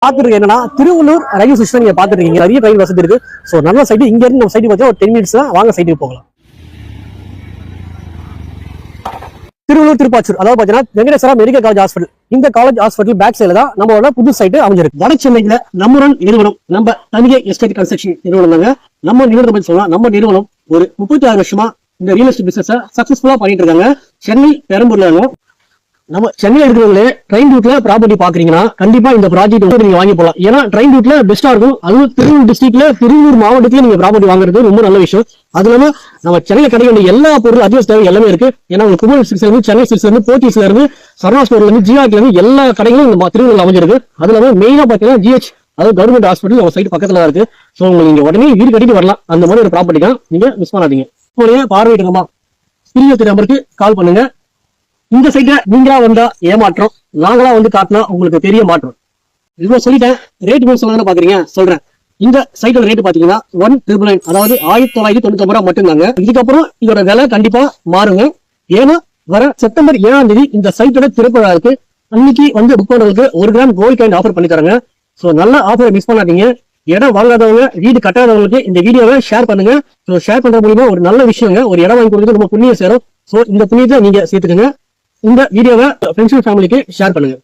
பாத்துருக்கு என்னன்னா Tiruvallur railway station நீங்க பாத்துருக்கீங்க. நிறைய ரயில் வசதி இருக்கு. சோ நல்ல சைட். இங்க இருந்து நம்ம சைட் பார்த்தா ஒரு 10 மினிட்ஸ் தான். வாங்க சைட்டுக்கு போகலாம். திருவள்ளூர் திருப்பாச்சூர், அதாவது பாத்தீங்கன்னா வெங்கடேஸ்வரா மெடிக்கல் காலேஜ் ஹாஸ்பிட்டல். இந்த காலேஜ் ஹாஸ்பிட்டல் பேக் சைடுல தான் நம்மளோட புது சைட் அமைஞ்சிருக்கு. வட சென்னையில நம்முடன் நிறுவனம் நம்ம தனிகை எஸ்டேட் கன்ஸ்ட்ரக்ஷன் நிறுவனம் தாங்க. நம்ம நிறுவனத்தை பத்தி சொல்லலாம். நம்ம நிறுவனம் ஒரு 36 வருஷமா இந்த ரியல் எஸ்டேட் பிசினஸ் சக்சஸ்ஃபுல்லா பண்ணிட்டு இருக்காங்க. சென்னை பெரம்பூர்ல நம்ம சென்னையில இருக்கிறவங்களே ட்ரெயின் ரூட்ல ப்ராப்பர்ட்டி பாக்குறீங்கன்னா கண்டிப்பா இந்த ப்ராஜெக்ட் வந்து நீங்க வாங்கி போலாம். ஏன்னா ட்ரெயின் ரூட்ல பெஸ்டா இருக்கும். அதுவும் திருவள்ளூர் டிஸ்ட்ரிக்ட்ல திருவள்ளூர் மாவட்டத்துல நீங்க ப்ராப்பர்ட்டி வாங்குறது ரொம்ப நல்ல விஷயம். அது இல்லாம நம்ம சென்னையில கிடைக்க வேண்டிய எல்லா பொருளும் அத்தியாவசிய தேவை எல்லாமே இருக்கு. ஏன்னா உங்களுக்கு குமரன் சிக்ஸ்ல இருந்து சென்னை சிக்ஸ்ல இருந்து போத்தீஸ்ல இருந்து சரணா ஸ்டோர்ல இருந்து ஜிஆர்ல இருந்து எல்லா கடைகளும் இந்த திருவள்ளூர் அமைஞ்சிருக்கு. அது இல்லாம மெயினா பாத்தீங்கன்னா ஜிஹெச், அதாவது கவர்மெண்ட் ஹாஸ்பிட்டல் நம்ம சைட் பக்கத்துல இருக்கு. சோ உங்களுக்கு நீங்க உடனே வீடு கட்டிட்டு வரலாம். அந்த மாதிரி ஒரு ப்ராப்பர்ட்டி தான், நீங்க மிஸ் பண்ணாதீங்க. இப்போ பார்வையிடணுமா ஸ்கிரீன்ல நம்பருக்கு கால் பண்ணுங்க. இந்த சைட்ல நீங்களா வந்தா ஏமாற்றம், நாங்களா வந்து காட்டினா உங்களுக்கு பெரிய மாற்றம். இவ்வளவு சொல்லிட்டேன். ரேட் சொல்லலாம் பாக்குறீங்க, சொல்றேன். இந்த சைட்டோட ரேட் பாத்தீங்கன்னா 1,999, அதாவது 1999 ரூபாய் மட்டும்தாங்க. இதுக்கப்புறம் இதோட விலை கண்டிப்பா மாறுங்க. ஏன்னா வர செப்டம்பர் 7ஆம் தேதி இந்த சைட்டோட திறப்பு இருக்கு. அன்னைக்கு வந்து புக் பண்றதுக்கு 1 கிராம் கோல்ட் காயின் ஆஃபர் பண்ணி தராங்க. சோ நல்ல ஆஃபரை மிஸ் பண்ணாதீங்க. இடம் வாங்காதவங்க, வீடு கட்டாதவங்களுக்கு இந்த வீடியோவை ஷேர் பண்ணுங்க. சோ ஷேர் பண்ற மூலியமா ஒரு நல்ல விஷயங்க. ஒரு இடம் வாங்கி கொடுத்து ரொம்ப புண்ணியம் சேரும். சோ இந்த புண்ணியத்தை நீங்க சேர்த்துக்கங்க. இந்த வீடியோவை ஃப்ரெண்ட்ஸ் அண்ட் ஃபேமிலிக்கு ஷேர் பண்ணுங்க.